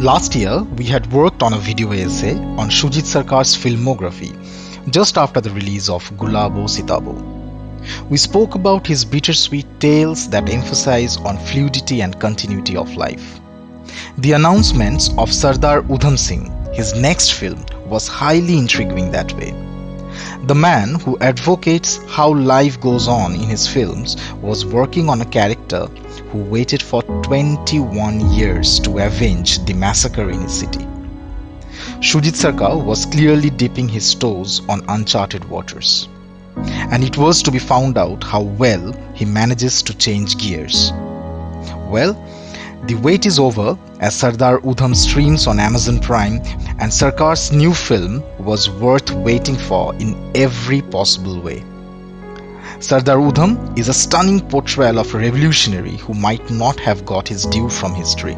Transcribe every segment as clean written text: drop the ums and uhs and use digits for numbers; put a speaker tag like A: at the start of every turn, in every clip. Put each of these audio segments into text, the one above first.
A: Last year, we had worked on a video essay on Shoojit Sircar's filmography just after the release of Gulabo Sitabo. We spoke about his bittersweet tales that emphasize on fluidity and continuity of life. The announcements of Sardar Udham Singh, his next film, was highly intriguing that way. The man who advocates how life goes on in his films was working on a character who waited for 21 years to avenge the massacre in his city. Shoojit Sircar was clearly dipping his toes on uncharted waters, and it was to be found out how well he manages to change gears. Well, the wait is over as Sardar Udham streams on Amazon Prime, and Sircar's new film was worth waiting for in every possible way. Sardar Udham is a stunning portrayal of a revolutionary who might not have got his due from history.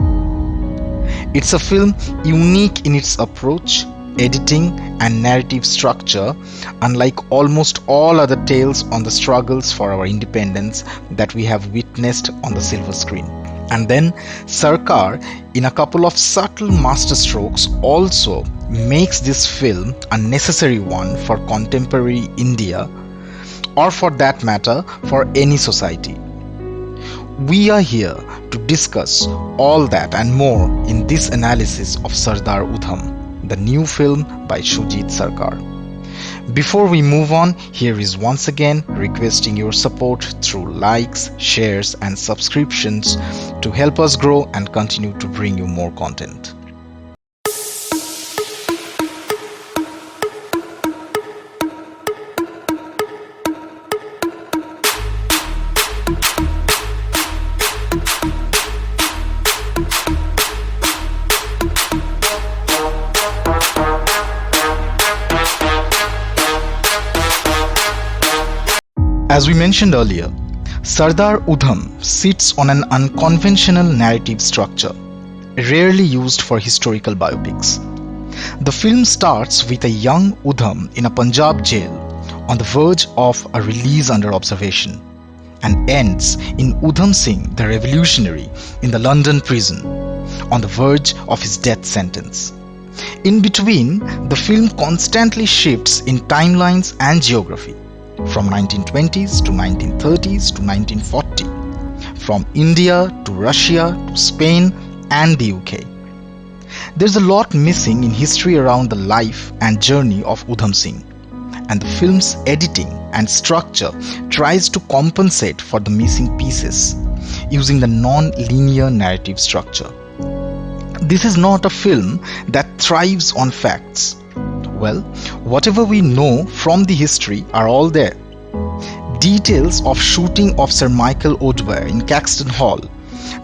A: It's a film unique in its approach, editing and narrative structure, unlike almost all other tales on the struggles for our independence that we have witnessed on the silver screen. And then Sircar, in a couple of subtle masterstrokes, also makes this film a necessary one for contemporary India, or for that matter, for any society. We are here to discuss all that and more in this analysis of Sardar Udham, the new film by Shoojit Sircar. Before we move on, here is once again requesting your support through likes, shares and subscriptions to help us grow and continue to bring you more content. As we mentioned earlier, Sardar Udham sits on an unconventional narrative structure, rarely used for historical biopics. The film starts with a young Udham in a Punjab jail on the verge of a release under observation, and ends in Udham Singh, the revolutionary, in the London prison, on the verge of his death sentence. In between, the film constantly shifts in timelines and geography, from 1920s to 1930s to 1940, from India to Russia to Spain and the UK. There's a lot missing in history around the life and journey of Udham Singh, and the film's editing and structure tries to compensate for the missing pieces using the non-linear narrative structure. This is not a film that thrives on facts. Well, whatever we know from the history are all there. Details of shooting of Sir Michael O'Dwyer in Caxton Hall,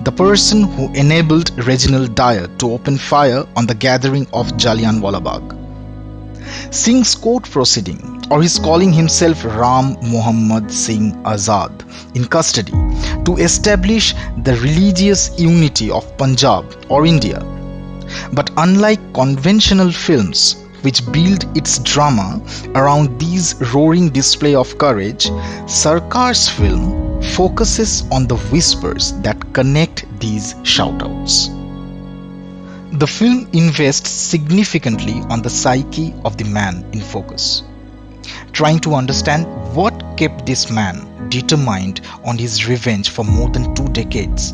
A: the person who enabled Reginald Dyer to open fire on the gathering of Jallianwala Bagh, Singh's court proceeding, or his calling himself Ram Muhammad Singh Azad in custody to establish the religious unity of Punjab or India. But unlike conventional films, which build its drama around these roaring display of courage, Sircar's film focuses on the whispers that connect these shoutouts. The film invests significantly on the psyche of the man in focus, trying to understand what kept this man determined on his revenge for more than 2 decades.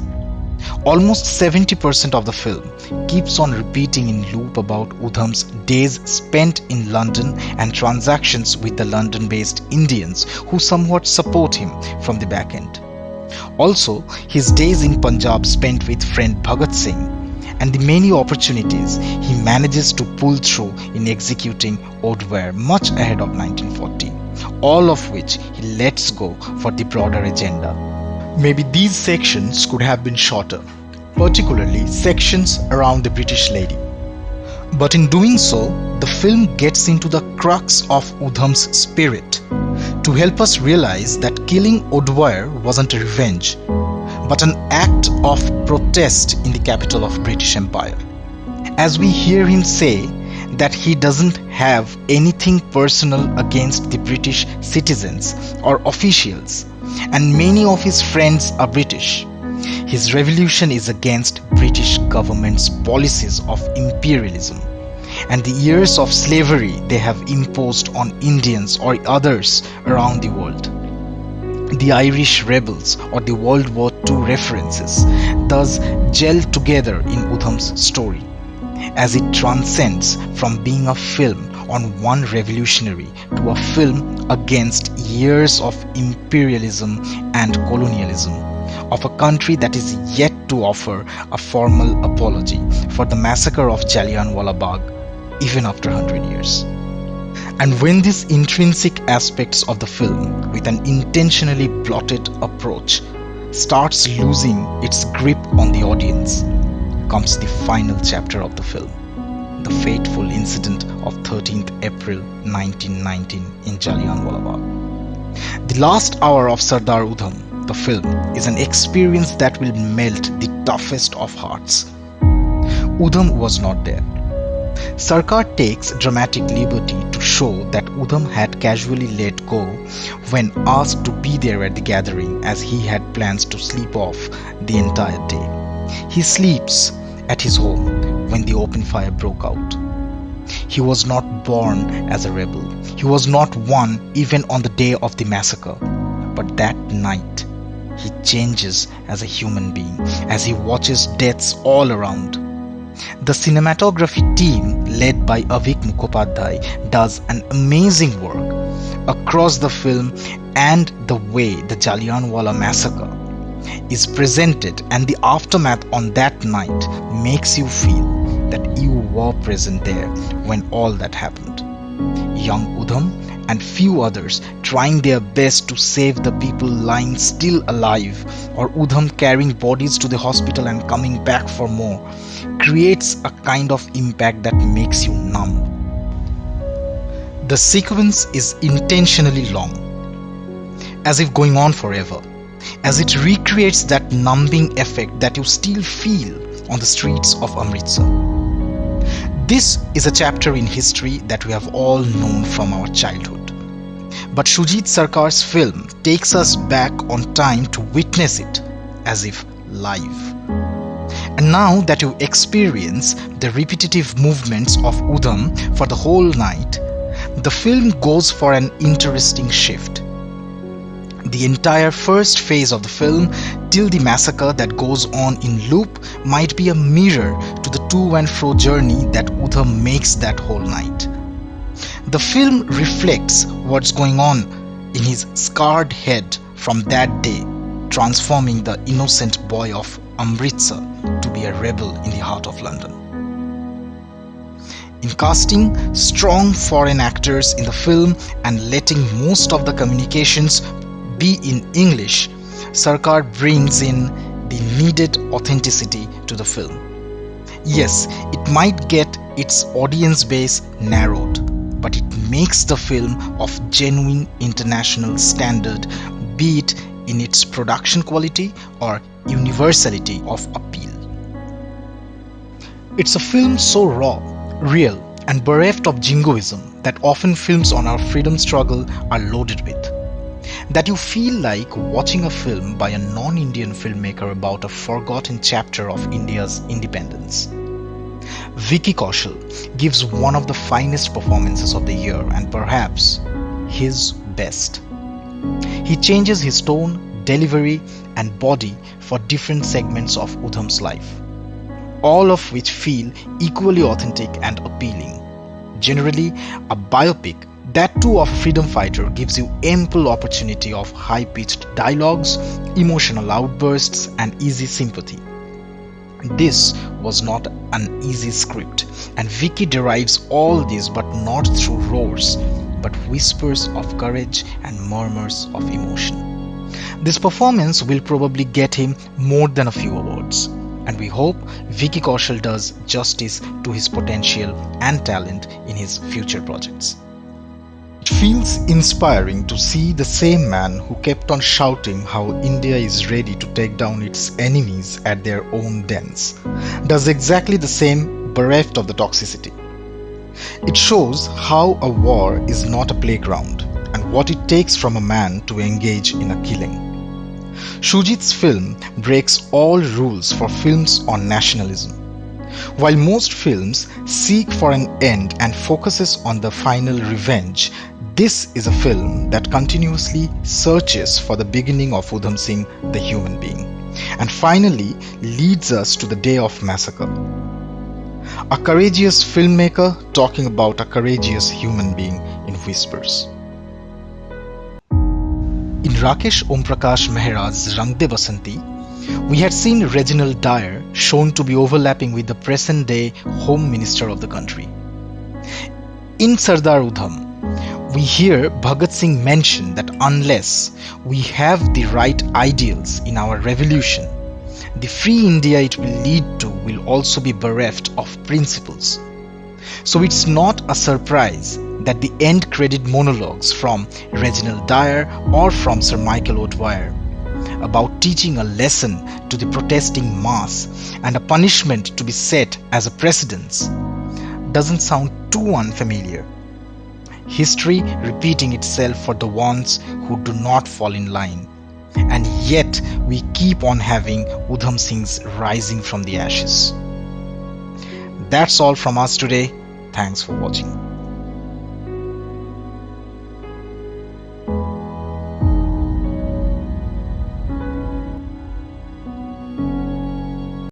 A: Almost 70% of the film keeps on repeating in loop about Udham's days spent in London and transactions with the London-based Indians who somewhat support him from the back end. Also, his days in Punjab spent with friend Bhagat Singh, and the many opportunities he manages to pull through in executing O'Dwyer much ahead of 1940, all of which he lets go for the broader agenda. Maybe these sections could have been shorter, particularly sections around the British lady. But in doing so, the film gets into the crux of Udham's spirit to help us realize that killing O'Dwyer wasn't a revenge, but an act of protest in the capital of British Empire. As we hear him say that he doesn't have anything personal against the British citizens or officials, and many of his friends are British, His revolution is against British government's policies of imperialism and the years of slavery they have imposed on Indians or others around the world. The Irish rebels or the World War II references thus gel together in Udham's story, as it transcends from being a film on one revolutionary to a film against years of imperialism and colonialism of a country that is yet to offer a formal apology for the massacre of Jallianwala Bagh even after 100 years. And when these intrinsic aspects of the film, with an intentionally blotted approach, starts losing its grip on the audience, comes the final chapter of the film, the fateful incident of 13th April 1919 in Jallianwala Bagh. The last hour of Sardar Udham, the film, is an experience that will melt the toughest of hearts. Udham was not there. Sircar takes dramatic liberty to show that Udham had casually let go when asked to be there at the gathering, as he had plans to sleep off the entire day. He sleeps at his home when the open fire broke out. He was not born as a rebel. He was not one even on the day of the massacre. But that night, he changes as a human being as he watches deaths all around. The cinematography team, led by Avik Mukhopadhyay, does an amazing work across the film, and the way the Jallianwala massacre is presented and the aftermath on that night makes you feel that you were present there when all that happened. Young Udham and few others trying their best to save the people lying still alive, or Udham carrying bodies to the hospital and coming back for more, creates a kind of impact that makes you numb. The sequence is intentionally long, as if going on forever, as it recreates that numbing effect that you still feel on the streets of Amritsar. This is a chapter in history that we have all known from our childhood. But Shoojit Sircar's film takes us back on time to witness it as if live. And now that you experience the repetitive movements of Udham for the whole night, the film goes for an interesting shift. The entire first phase of the film, till the massacre that goes on in loop, might be a mirror to the to and fro journey that Udham makes that whole night. The film reflects what's going on in his scarred head from that day, transforming the innocent boy of Amritsar to be a rebel in the heart of London. In casting strong foreign actors in the film and letting most of the communications be in English, Sircar brings in the needed authenticity to the film. Yes, it might get its audience base narrowed, but it makes the film of genuine international standard, be it in its production quality or universality of appeal. It's a film so raw, real, and bereft of jingoism that often films on our freedom struggle are loaded with, that you feel like watching a film by a non-Indian filmmaker about a forgotten chapter of India's independence. Vicky Kaushal gives one of the finest performances of the year, and perhaps his best. He changes his tone, delivery, and body for different segments of Udham's life, all of which feel equally authentic and appealing. Generally, a biopic, that too of a freedom fighter, gives you ample opportunity of high-pitched dialogues, emotional outbursts, and easy sympathy. This was not an easy script, and Vicky derives all this, but not through roars, but whispers of courage and murmurs of emotion. This performance will probably get him more than a few awards, and we hope Vicky Kaushal does justice to his potential and talent in his future projects. It feels inspiring to see the same man who kept on shouting how India is ready to take down its enemies at their own dens, does exactly the same, bereft of the toxicity. It shows how a war is not a playground and what it takes from a man to engage in a killing. Shoojit's film breaks all rules for films on nationalism. While most films seek for an end and focuses on the final revenge, this is a film that continuously searches for the beginning of Udham Singh, the human being, and finally leads us to the day of massacre. A courageous filmmaker talking about a courageous human being in whispers. In Rakesh Omprakash Mehra's Rang De Basanti, we had seen Reginald Dyer shown to be overlapping with the present-day Home Minister of the country. In Sardar Udham, we hear Bhagat Singh mention that unless we have the right ideals in our revolution, the free India it will lead to will also be bereft of principles. So it's not a surprise that the end credit monologues from Reginald Dyer or from Sir Michael O'Dwyer about teaching a lesson to the protesting mass and a punishment to be set as a precedence doesn't sound too unfamiliar. History repeating itself for the ones who do not fall in line, and yet we keep on having Udham Singh's rising from the ashes. That's all from us today. Thanks for watching.